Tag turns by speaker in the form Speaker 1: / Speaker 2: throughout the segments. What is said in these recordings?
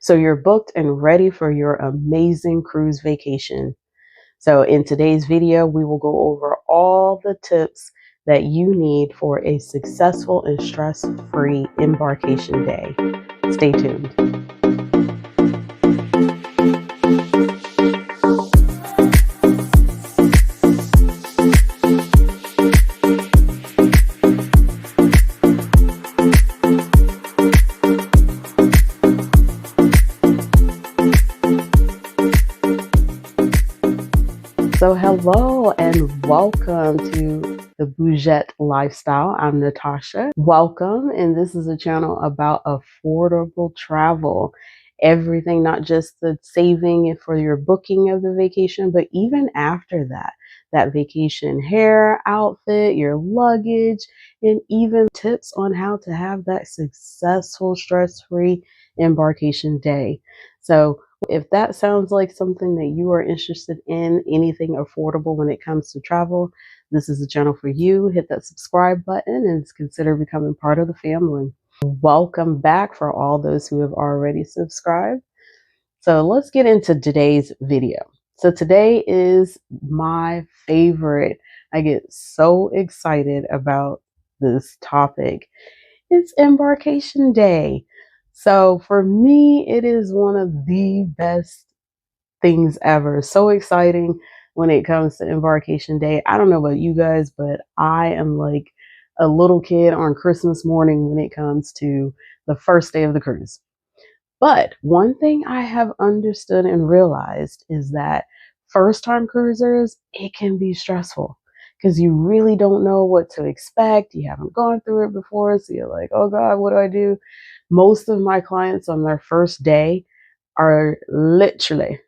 Speaker 1: So you're booked and ready for your amazing cruise vacation. So in today's video, we will go over all the tips that you need for a successful and stress-free embarkation day. Stay tuned. So hello and welcome to the Bouget lifestyle. I'm Natasha. Welcome, and this is a channel about affordable travel. Everything, not just the saving it for your booking of the vacation, but even after that vacation hair, outfit, your luggage, and even tips on how to have that successful, stress-free embarkation day. So if that sounds like something that you are interested in, anything affordable when it comes to travel, this is the channel for you. Hit that subscribe button and consider becoming part of the family. Welcome back for all those who have already subscribed. So let's get into today's video. So today is my favorite. I get so excited about this topic. It's embarkation day. So for me, it is one of the best things ever. So exciting when it comes to embarkation day. I don't know about you guys, but I am like a little kid on Christmas morning when it comes to the first day of the cruise. But one thing I have understood and realized is that first-time cruisers, it can be stressful because you really don't know what to expect. You haven't gone through it before, so you're like, oh God, what do I do? Most of my clients on their first day are literally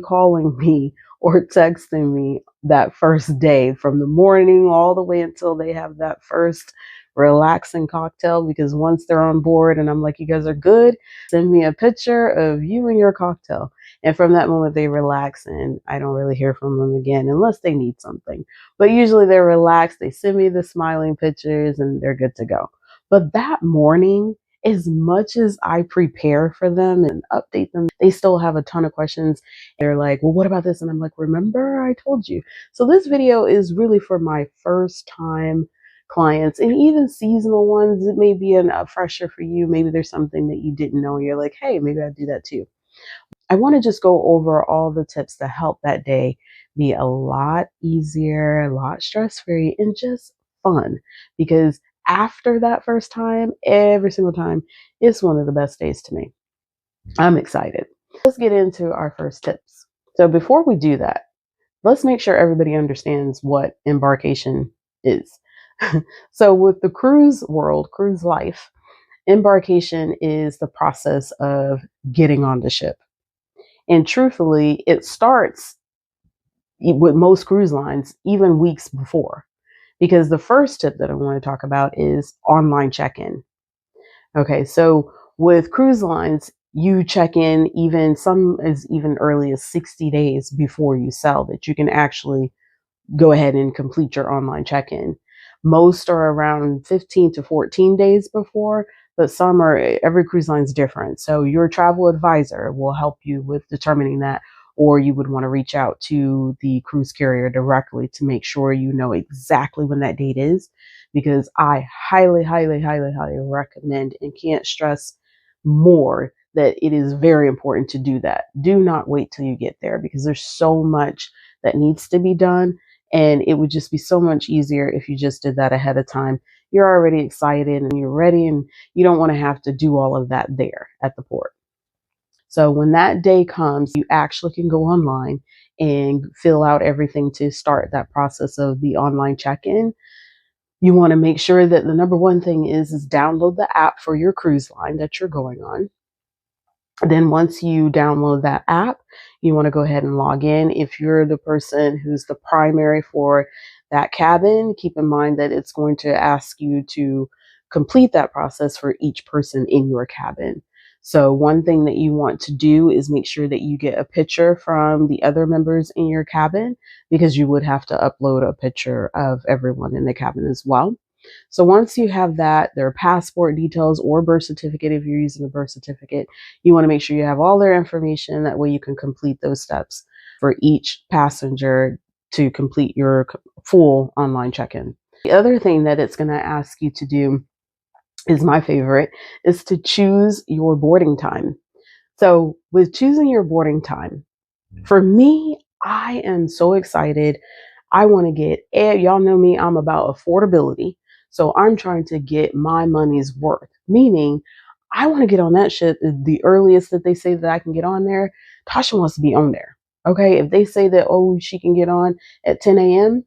Speaker 1: calling me or texting me that first day, from the morning all the way until they have that first relaxing cocktail, because once they're on board and I'm like, you guys are good, send me a picture of you and your cocktail. And from that moment they relax, and I don't really hear from them again unless they need something. But usually they're relaxed, they send me the smiling pictures, and they're good to go. But that morning, as much as I prepare for them and update them, they still have a ton of questions. They're like, well, what about this? And I'm like, remember I told you. So this video is really for my first time clients and even seasonal ones. It may be a fresher for you. Maybe there's something that you didn't know. You're like, hey, maybe I'd do that too. I want to just go over all the tips to help that day be a lot easier, a lot stress-free, and just fun. Because after that first time, every single time, it's one of the best days to me. I'm excited. Let's get into our first tips. So before we do that, let's make sure everybody understands what embarkation is. So with the cruise world, cruise life, embarkation is the process of getting on the ship. And truthfully, it starts with most cruise lines even weeks before. Because the first tip that I want to talk about is online check-in. Okay, so with cruise lines, you check in some as even early as 60 days before you sail, that you can actually go ahead and complete your online check-in. Most are around 15 to 14 days before, but every cruise line is different. So your travel advisor will help you with determining that, or you would want to reach out to the cruise carrier directly to make sure you know exactly when that date is, because I highly recommend and can't stress more that it is very important to do that. Do not wait till you get there, because there's so much that needs to be done, and it would just be so much easier if you just did that ahead of time. You're already excited and you're ready, and you don't want to have to do all of that there at the port. So when that day comes, you actually can go online and fill out everything to start that process of the online check-in. You want to make sure that the number one thing is download the app for your cruise line that you're going on. Then once you download that app, you want to go ahead and log in. If you're the person who's the primary for that cabin, keep in mind that it's going to ask you to complete that process for each person in your cabin. So one thing that you want to do is make sure that you get a picture from the other members in your cabin, because you would have to upload a picture of everyone in the cabin as well. So once you have that, their passport details or birth certificate, if you're using a birth certificate, you want to make sure you have all their information. That way you can complete those steps for each passenger to complete your full online check-in. The other thing that it's going to ask you to do is my favorite, is to choose your boarding time. So with choosing your boarding time, for me, I am so excited. I want to get, y'all know me, I'm about affordability. So I'm trying to get my money's worth, meaning I want to get on that shit the earliest that they say that I can get on there. Tasha wants to be on there. Okay. If they say that, oh, she can get on at 10 a.m.,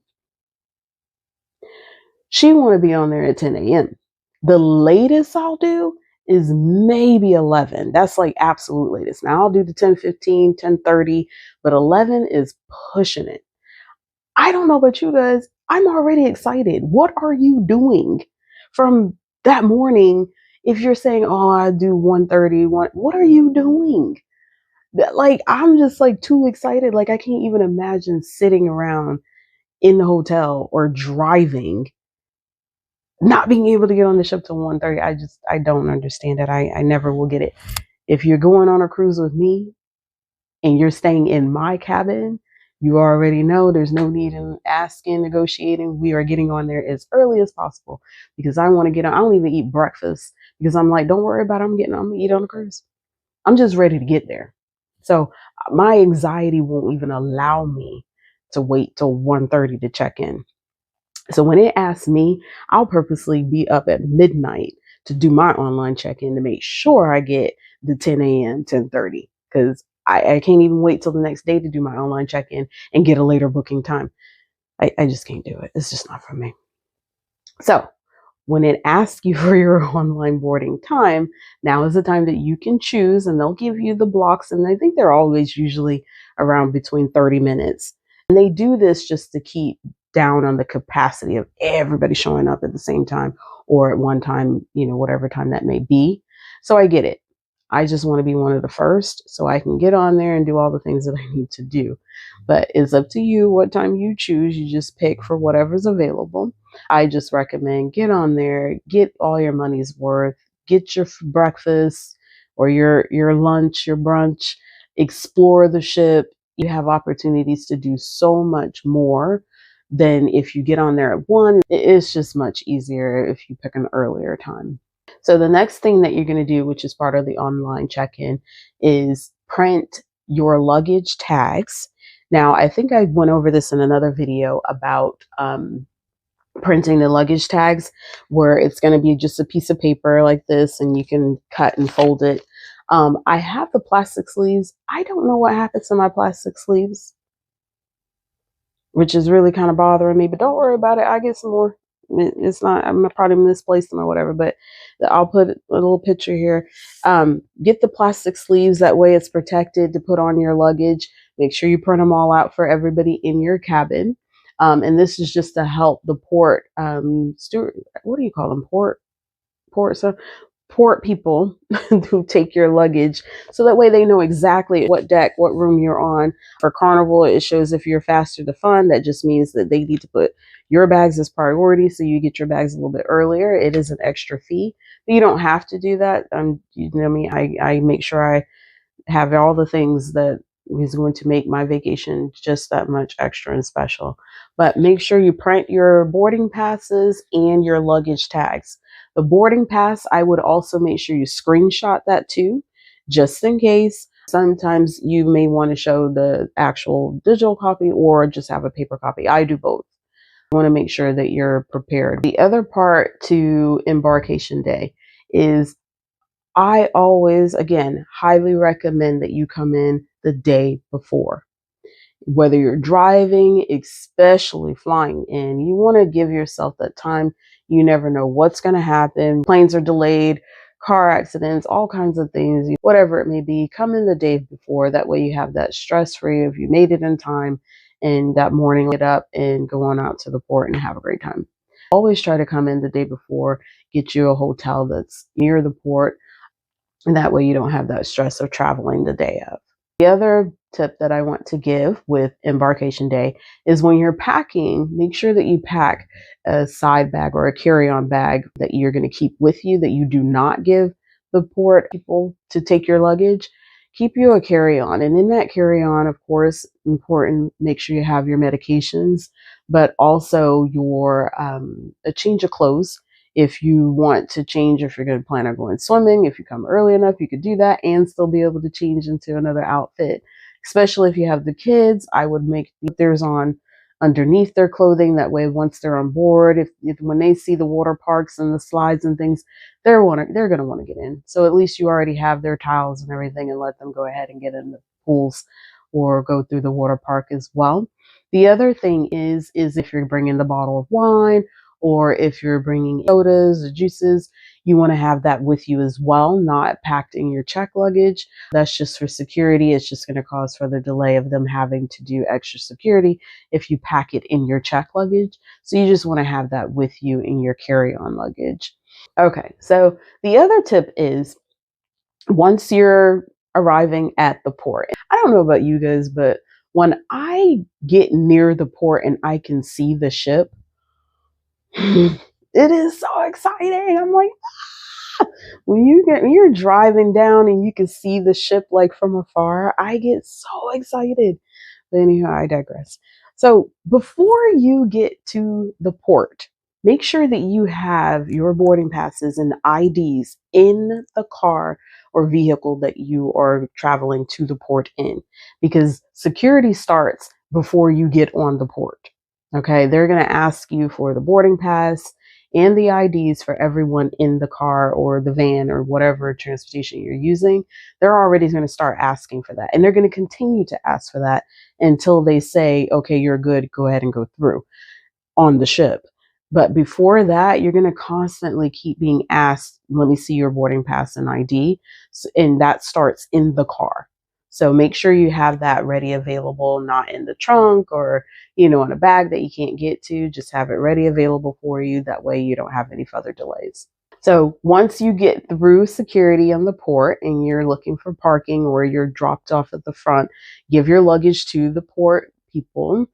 Speaker 1: she want to be on there at 10 a.m. The latest I'll do is maybe 11. That's like absolute latest. Now I'll do the 10:15, 10:30, but 11 is pushing it. I don't know about you guys. I'm already excited. What are you doing from that morning? If you're saying, oh, I do 1:30, what are you doing? Like, I'm just like too excited. Like, I can't even imagine sitting around in the hotel or driving, not being able to get on the ship till 1:30. I don't understand it. I never will get it. If you're going on a cruise with me and you're staying in my cabin, you already know there's no need in asking, negotiating. We are getting on there as early as possible because I want to get on. I don't even eat breakfast because I'm like, don't worry about it. I'm gonna eat on the cruise. I'm just ready to get there. So my anxiety won't even allow me to wait till 1:30 to check in. So when it asks me, I'll purposely be up at midnight to do my online check-in to make sure I get the 10 a.m., 10:30, because I can't even wait till the next day to do my online check-in and get a later booking time. I just can't do it. It's just not for me. So when it asks you for your online boarding time, now is the time that you can choose, and they'll give you the blocks. And I think they're always usually around between 30 minutes. And they do this just to keep down on the capacity of everybody showing up at the same time or at one time, whatever time that may be. So I get it. I just want to be one of the first so I can get on there and do all the things that I need to do. But it's up to you what time you choose. You just pick for whatever's available. I just recommend get on there, get all your money's worth, get your breakfast or your lunch, your brunch, explore the ship. You have opportunities to do so much more than if you get on there at 1. It's just much easier if you pick an earlier time. So the next thing that you're going to do, which is part of the online check-in, is print your luggage tags. Now, I think I went over this in another video about printing the luggage tags, where it's going to be just a piece of paper like this and you can cut and fold it. I have the plastic sleeves. I don't know what happens to my plastic sleeves, which is really kind of bothering me, but don't worry about it. I get some more. It's not, I'm probably misplaced them or whatever, but I'll put a little picture here. Get the plastic sleeves. That way it's protected to put on your luggage. Make sure you print them all out for everybody in your cabin. And this is just to help the port, steward, what do you call them? Port people who take your luggage, so that way they know exactly what deck, what room you're on. For Carnival, it shows if you're faster to fun. That just means that they need to put your bags as priority, so you get your bags a little bit earlier. It is an extra fee, but you don't have to do that. You know me, I make sure I have all the things that is going to make my vacation just that much extra and special. But make sure you print your boarding passes and your luggage tags. The boarding pass, I would also make sure you screenshot that too, just in case. Sometimes you may want to show the actual digital copy or just have a paper copy. I do both. I want to make sure that you're prepared. The other part to embarkation day is I always, again, highly recommend that you come in the day before. Whether you're driving, especially flying in, you want to give yourself that time. You never know what's going to happen. Planes are delayed, car accidents, all kinds of things, whatever it may be. Come in the day before. That way you have that stress free if you made it in time, and that morning get up and go on out to the port and have a great time. Always try to come in the day before, get you a hotel that's near the port. And that way you don't have that stress of traveling the day of. The other tip that I want to give with embarkation day is when you're packing, make sure that you pack a side bag or a carry-on bag that you're going to keep with you, that you do not give the port people to take your luggage. Keep you a carry-on. And in that carry-on, of course, important, make sure you have your medications, but also your a change of clothes. If you want to change, if you're going to plan on going swimming, if you come early enough, you could do that and still be able to change into another outfit. Especially if you have the kids, I would make theirs on underneath their clothing. That way, once they're on board, if when they see the water parks and the slides and things, they're going to want to get in. So at least you already have their towels and everything, and let them go ahead and get in the pools or go through the water park as well. The other thing is if you're bringing the bottle of wine, or if you're bringing sodas or juices, you want to have that with you as well, not packed in your check luggage. That's just for security. It's just going to cause further delay of them having to do extra security if you pack it in your check luggage. So you just want to have that with you in your carry-on luggage. Okay, so the other tip is once you're arriving at the port, I don't know about you guys, but when I get near the port and I can see the ship, it is so exciting. I'm like, when you're driving down and you can see the ship like from afar, I get so excited. But anyhow, I digress. So before you get to the port, make sure that you have your boarding passes and IDs in the car or vehicle that you are traveling to the port in, because security starts before you get on the port. Okay, they're going to ask you for the boarding pass and the IDs for everyone in the car or the van or whatever transportation you're using. They're already going to start asking for that. And they're going to continue to ask for that until they say, okay, you're good, go ahead and go through on the ship. But before that, you're going to constantly keep being asked, let me see your boarding pass and ID. And that starts in the car. So make sure you have that ready available, not in the trunk or, in a bag that you can't get to. Just have it ready available for you. That way you don't have any further delays. So once you get through security on the port and you're looking for parking or you're dropped off at the front, give your luggage to the port people.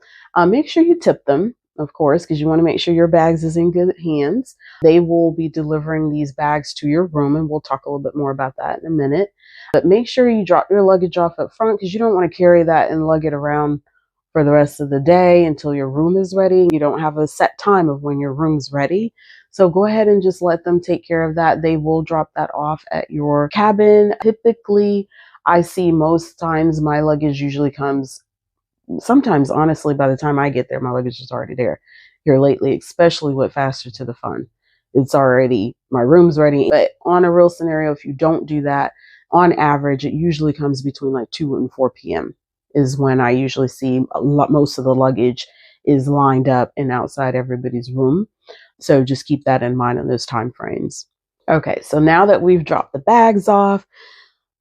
Speaker 1: Make sure you tip them, of course, because you want to make sure your bags is in good hands. They will be delivering these bags to your room, and we'll talk a little bit more about that in a minute. But make sure you drop your luggage off up front, because you don't want to carry that and lug it around for the rest of the day until your room is ready. You don't have a set time of when your room's ready. So go ahead and just let them take care of that. They will drop that off at your cabin. Typically, I see most times my luggage usually comes, sometimes honestly, by the time I get there, my luggage is already there. Here lately, especially with Faster to the Fun, it's already, my room's ready. But on a real scenario, if you don't do that, on average, it usually comes between like 2 and 4 p.m. is when I usually see most of the luggage is lined up and outside everybody's room. So just keep that in mind on those time frames. Okay, so now that we've dropped the bags off,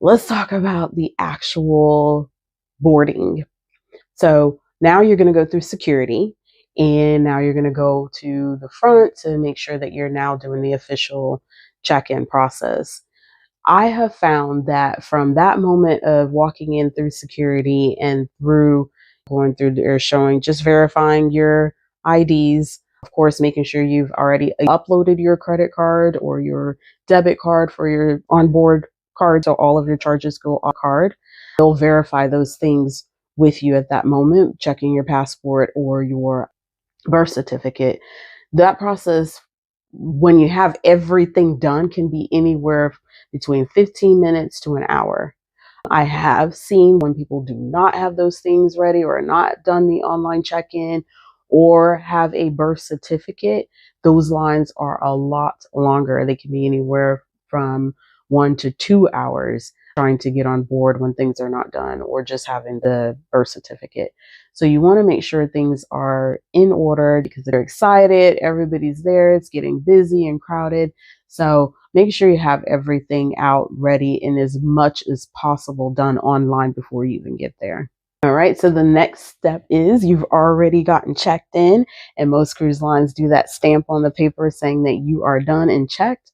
Speaker 1: let's talk about the actual boarding. So now you're going to go through security, and now you're going to go to the front to make sure that you're now doing the official check-in process. I have found that from that moment of walking in through security and through going through their showing, just verifying your IDs, of course, making sure you've already uploaded your credit card or your debit card for your onboard card, so all of your charges go on card. They'll verify those things with you at that moment, checking your passport or your birth certificate. That process, when you have everything done, can be anywhere between 15 minutes to an hour. I have seen when people do not have those things ready or not done the online check-in or have a birth certificate, those lines are a lot longer. They can be anywhere from 1 to 2 hours trying to get on board when things are not done or just having the birth certificate. So you want to make sure things are in order because they're excited. Everybody's there. It's getting busy and crowded. So make sure you have everything out ready and as much as possible done online before you even get there. All right, so the next step is you've already gotten checked in, and most cruise lines do that stamp on the paper saying that you are done and checked.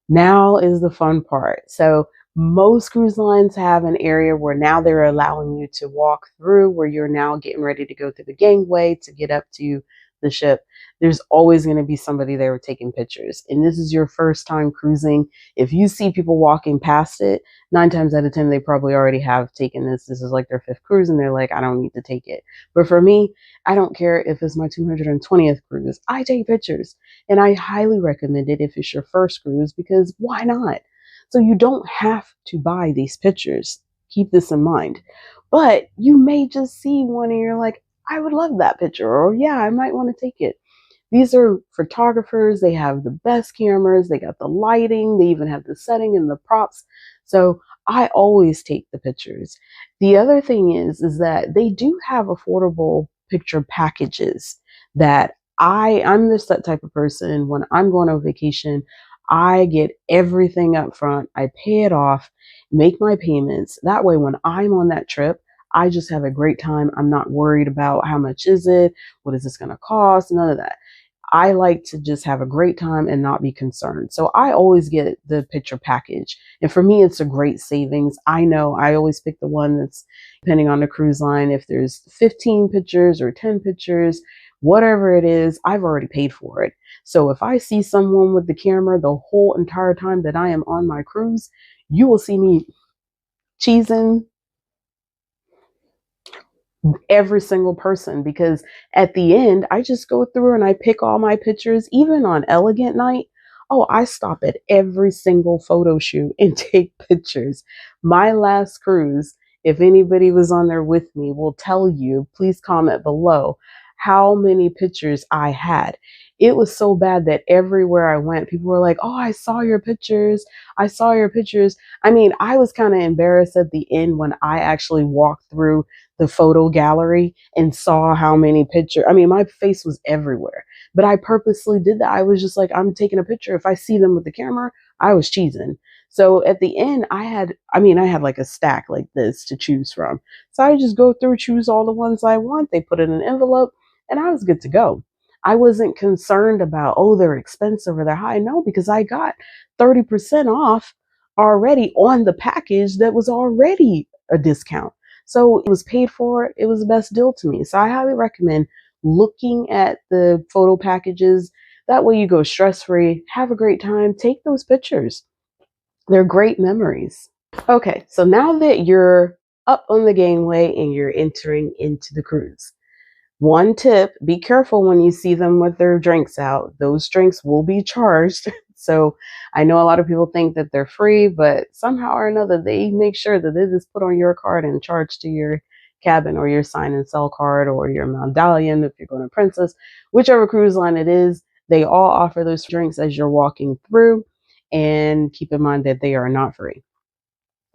Speaker 1: Now is the fun part. So Most cruise lines have an area where now they're allowing you to walk through, where you're now getting ready to go through the gangway to get up to the ship. There's always going to be somebody there taking pictures. And this is your first time cruising. If you see people walking past it, 9 times out of 10, they probably already have taken this. This is like their 5th cruise and they're like, I don't need to take it. But for me, I don't care if it's my 220th cruise. I take pictures, and I highly recommend it if it's your first cruise, because why not? So you don't have to buy these pictures. Keep this in mind. But you may just see one and you're like, I would love that picture, or yeah, I might want to take it. These are photographers. They have the best cameras. They got the lighting. They even have the setting and the props. So I always take the pictures. The other thing is that they do have affordable picture packages that I'm this type of person. When I'm going on vacation, I get everything up front. I pay it off, make my payments. That way, when I'm on that trip, I just have a great time. I'm not worried about how much is it, what is this going to cost, none of that. I like to just have a great time and not be concerned. So I always get the picture package. And for me, it's a great savings. I know I always pick the one that's, depending on the cruise line, if there's 15 pictures or 10 pictures, whatever it is, I've already paid for it. So if I see someone with the camera the whole entire time that I am on my cruise, you will see me cheesing every single person, because at the end, I just go through and I pick all my pictures. Even on Elegant Night, oh, I stop at every single photo shoot and take pictures. My last cruise, if anybody was on there with me, will tell you, please comment below how many pictures I had. It was so bad that everywhere I went, people were like, oh, I saw your pictures. I saw your pictures. I mean, I was kind of embarrassed at the end when I actually walked through the photo gallery and saw how many pictures. I mean, my face was everywhere, but I purposely did that. I was just like, I'm taking a picture. If I see them with the camera, I was cheesing. So at the end, I had like a stack like this to choose from. So I just go through, choose all the ones I want. They put it in an envelope and I was good to go. I wasn't concerned about, oh, they're expensive or they're high. No, because I got 30% off already on the package that was already a discount. So it was paid for. It was the best deal to me. So I highly recommend looking at the photo packages. That way you go stress-free, have a great time, take those pictures. They're great memories. Okay, so now that you're up on the gangway and you're entering into the cruise, one tip, be careful when you see them with their drinks out. Those drinks will be charged. So I know a lot of people think that they're free, but somehow or another, they make sure that it is put on your card and charged to your cabin, or your sign and sell card, or your medallion if you're going to Princess. Whichever cruise line it is, they all offer those drinks as you're walking through. And keep in mind that they are not free.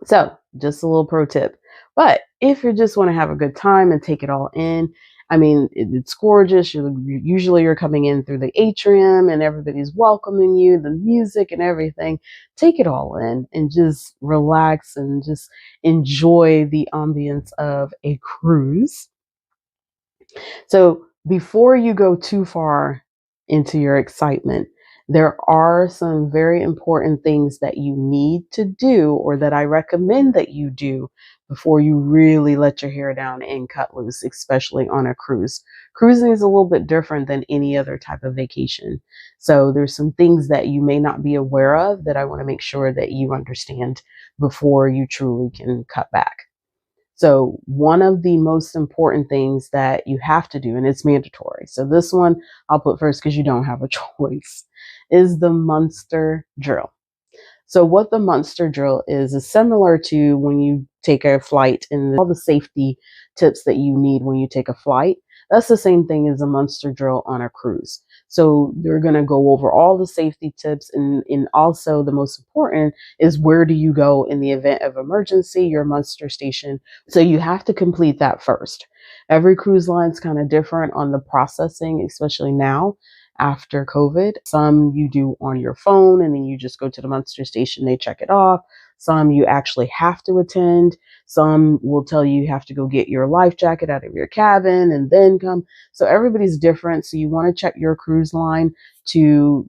Speaker 1: So just a little pro tip. But if you just want to have a good time and take it all in, I mean, it's gorgeous. Usually you're coming in through the atrium and everybody's welcoming you, the music and everything. Take it all in and just relax and just enjoy the ambience of a cruise. So before you go too far into your excitement, there are some very important things that you need to do, or that I recommend that you do, before you really let your hair down and cut loose, especially on a cruise. Cruising is a little bit different than any other type of vacation. So there's some things that you may not be aware of that I want to make sure that you understand before you truly can cut back. So one of the most important things that you have to do, and it's mandatory, so this one I'll put first because you don't have a choice, is the Munster drill. So what the Munster drill is similar to when you take a flight, and all the safety tips that you need when you take a flight. That's the same thing as a Munster drill on a cruise. So they're going to go over all the safety tips, and also the most important is, where do you go in the event of emergency, your Munster station. So you have to complete that first. Every cruise line's kind of different on the processing, especially now after COVID. Some you do on your phone and then you just go to the Munster station, they check it off. Some you actually have to attend. Some will tell you have to go get your life jacket out of your cabin and then come. So everybody's different. So you want to check your cruise line to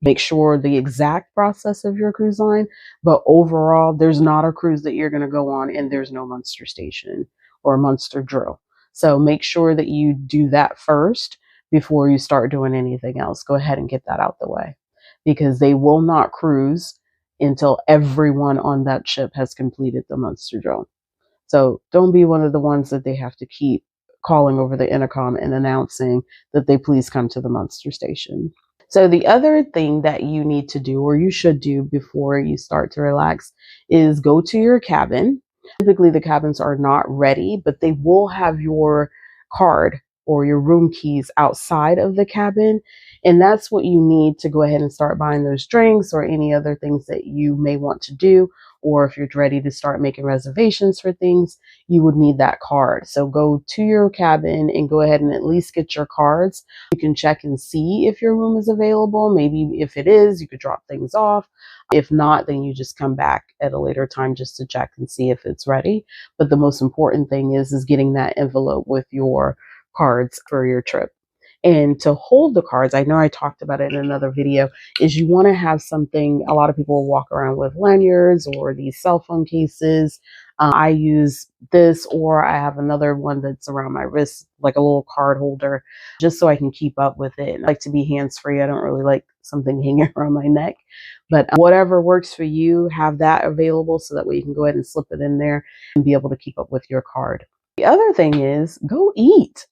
Speaker 1: make sure the exact process of your cruise line, but overall, there's not a cruise that you're going to go on and there's no Munster station or Munster drill. So make sure that you do that first before you start doing anything else. Go ahead and get that out the way, because they will not cruise until everyone on that ship has completed the Munster drill. So don't be one of the ones that they have to keep calling over the intercom and announcing that they please come to the Munster station. So the other thing that you need to do, or you should do before you start to relax, is go to your cabin. Typically the cabins are not ready, but they will have your card or your room keys outside of the cabin. And that's what you need to go ahead and start buying those drinks or any other things that you may want to do. Or if you're ready to start making reservations for things, you would need that card. So go to your cabin and go ahead and at least get your cards. You can check and see if your room is available. Maybe if it is, you could drop things off. If not, then you just come back at a later time just to check and see if it's ready. But the most important thing is getting that envelope with your cards for your trip. And to hold the cards, I know I talked about it in another video, is you want to have something. A lot of people walk around with lanyards or these cell phone cases. I use this, or I have another one that's around my wrist, like a little card holder, just so I can keep up with it. I like to be hands-free. I don't really like something hanging around my neck, but whatever works for you, have that available so that way you can go ahead and slip it in there and be able to keep up with your card. The other thing is go eat.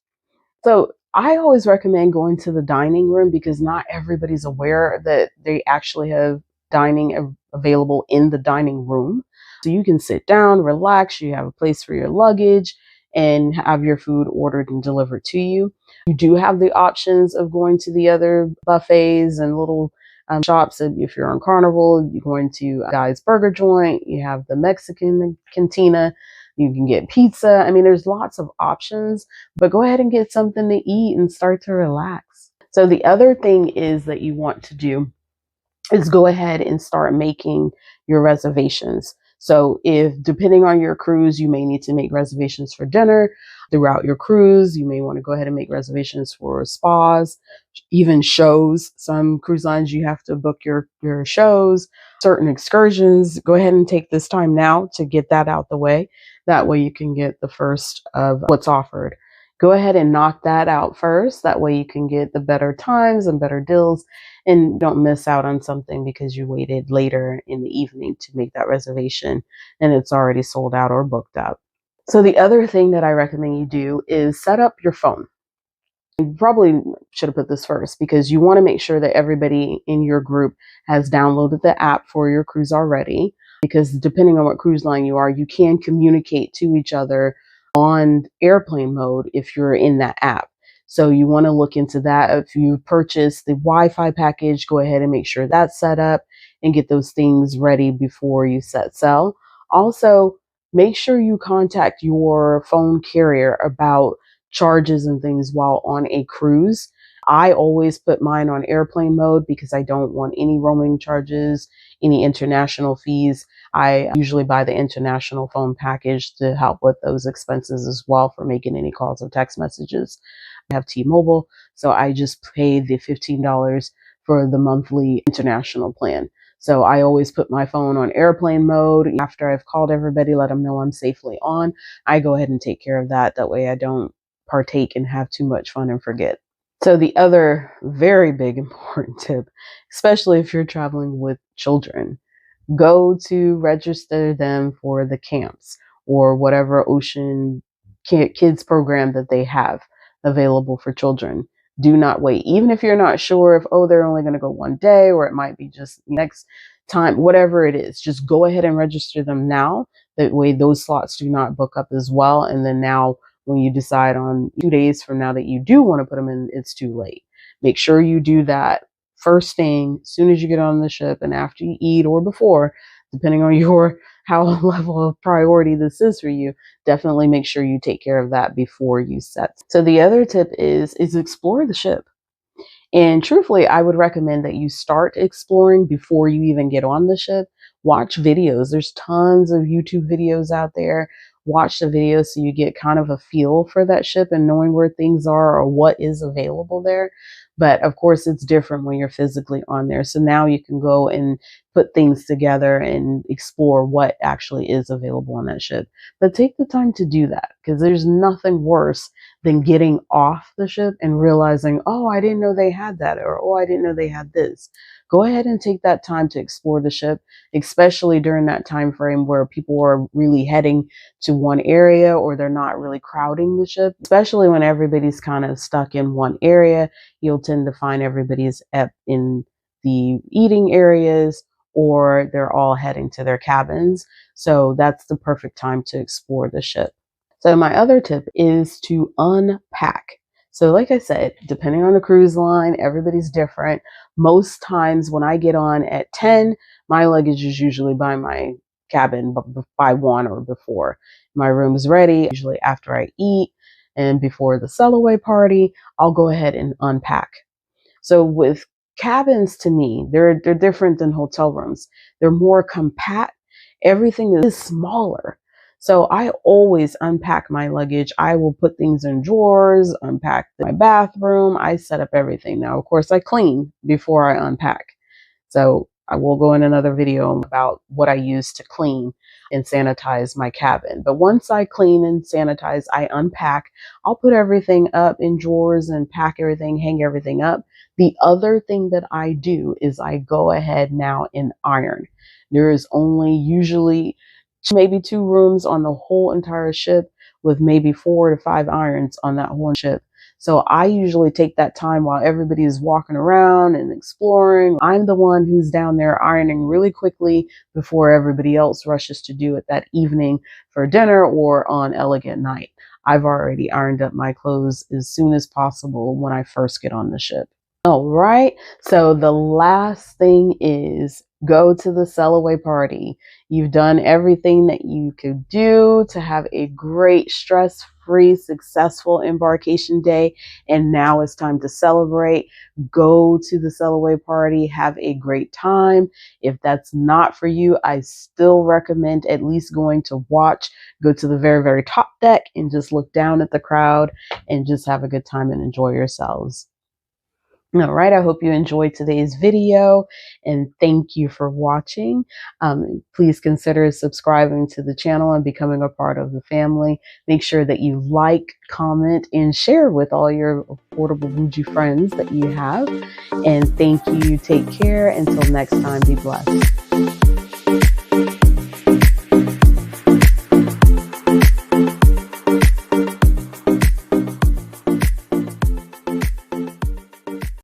Speaker 1: So I always recommend going to the dining room, because not everybody's aware that they actually have dining available in the dining room. So you can sit down, relax, you have a place for your luggage, and have your food ordered and delivered to you. You do have the options of going to the other buffets and little shops. If you're on Carnival, you're going to Guy's Burger Joint, you have the Mexican Cantina, you can get pizza. I mean, there's lots of options, but go ahead and get something to eat and start to relax. So the other thing is that you want to do is go ahead and start making your reservations. So if, depending on your cruise, you may need to make reservations for dinner throughout your cruise. You may want to go ahead and make reservations for spas, even shows. Some cruise lines, you have to book your shows, certain excursions. Go ahead and take this time now to get that out the way. That way you can get the first of what's offered. Go ahead and knock that out first. That way you can get the better times and better deals, and don't miss out on something because you waited later in the evening to make that reservation and it's already sold out or booked up. So the other thing that I recommend you do is set up your phone. You probably should have put this first, because you want to make sure that everybody in your group has downloaded the app for your cruise already, because depending on what cruise line you are, you can communicate to each other on airplane mode if you're in that app. So you want to look into that. If you purchase the Wi-Fi package, go ahead and make sure that's set up and get those things ready before you set sail. Also, make sure you contact your phone carrier about charges and things while on a cruise. I always put mine on airplane mode because I don't want any roaming charges, any international fees. I usually buy the international phone package to help with those expenses as well for making any calls or text messages. I have T-Mobile, so I just pay the $15 for the monthly international plan. So I always put my phone on airplane mode. After I've called everybody, let them know I'm safely on, I go ahead and take care of that. That way I don't partake and have too much fun and forget. So the other very big important tip, especially if you're traveling with children, go to register them for the camps or whatever ocean kids program that they have available for children. Do not wait. Even if you're not sure if, oh, they're only going to go one day, or it might be just next time, whatever it is, just go ahead and register them now. That way those slots do not book up as well. And then now when you decide on 2 days from now that you do want to put them in, it's too late. Make sure you do that first thing as soon as you get on the ship and after you eat, or before, depending on your how level of priority this is for you. Definitely make sure you take care of that before you set. So the other tip is explore the ship. And truthfully, I would recommend that you start exploring before you even get on the ship. Watch videos. There's tons of YouTube videos out there. Watch the videos so you get kind of a feel for that ship and knowing where things are or what is available there. But of course, it's different when you're physically on there. So now you can go and put things together and explore what actually is available on that ship. But take the time to do that, because there's nothing worse than getting off the ship and realizing, oh, I didn't know they had that, or oh, I didn't know they had this. Go ahead and take that time to explore the ship, especially during that time frame where people are really heading to one area, or they're not really crowding the ship. Especially when everybody's kind of stuck in one area, you'll tend to find everybody's in the eating areas, or they're all heading to their cabins. So that's the perfect time to explore the ship. So my other tip is to unpack. So like I said, depending on the cruise line, everybody's different. Most times when I get on at 10, my luggage is usually by my cabin by 1 or before. My room is ready, usually after I eat and before the sail-away party, I'll go ahead and unpack. So with cabins, to me, they're different than hotel rooms. They're more compact. Everything is smaller. So I always unpack my luggage. I will put things in drawers, unpack my bathroom. I set up everything. Now, of course, I clean before I unpack. So I will go in another video about what I use to clean and sanitize my cabin. But once I clean and sanitize, I unpack. I'll put everything up in drawers and pack everything, hang everything up. The other thing that I do is I go ahead now and iron. There is only usually maybe 2 rooms on the whole entire ship, with maybe 4 to 5 irons on that whole ship. So I usually take that time while everybody is walking around and exploring. I'm the one who's down there ironing really quickly before everybody else rushes to do it that evening for dinner or on elegant night. I've already ironed up my clothes as soon as possible when I first get on the ship. All right, so the last thing is go to the sail-away party. You've done everything that you could do to have a great, stress-free, successful embarkation day, and now it's time to celebrate. Go to the sail-away party, have a great time. If that's not for you, I still recommend at least going to watch. Go to the very, very top deck and just look down at the crowd and just have a good time and enjoy yourselves. All right, I hope you enjoyed today's video, and thank you for watching. Please consider subscribing to the channel and becoming a part of the family. Make sure that you like, comment, and share with all your affordable bougie friends that you have. And thank you. Take care. Until next time, be blessed.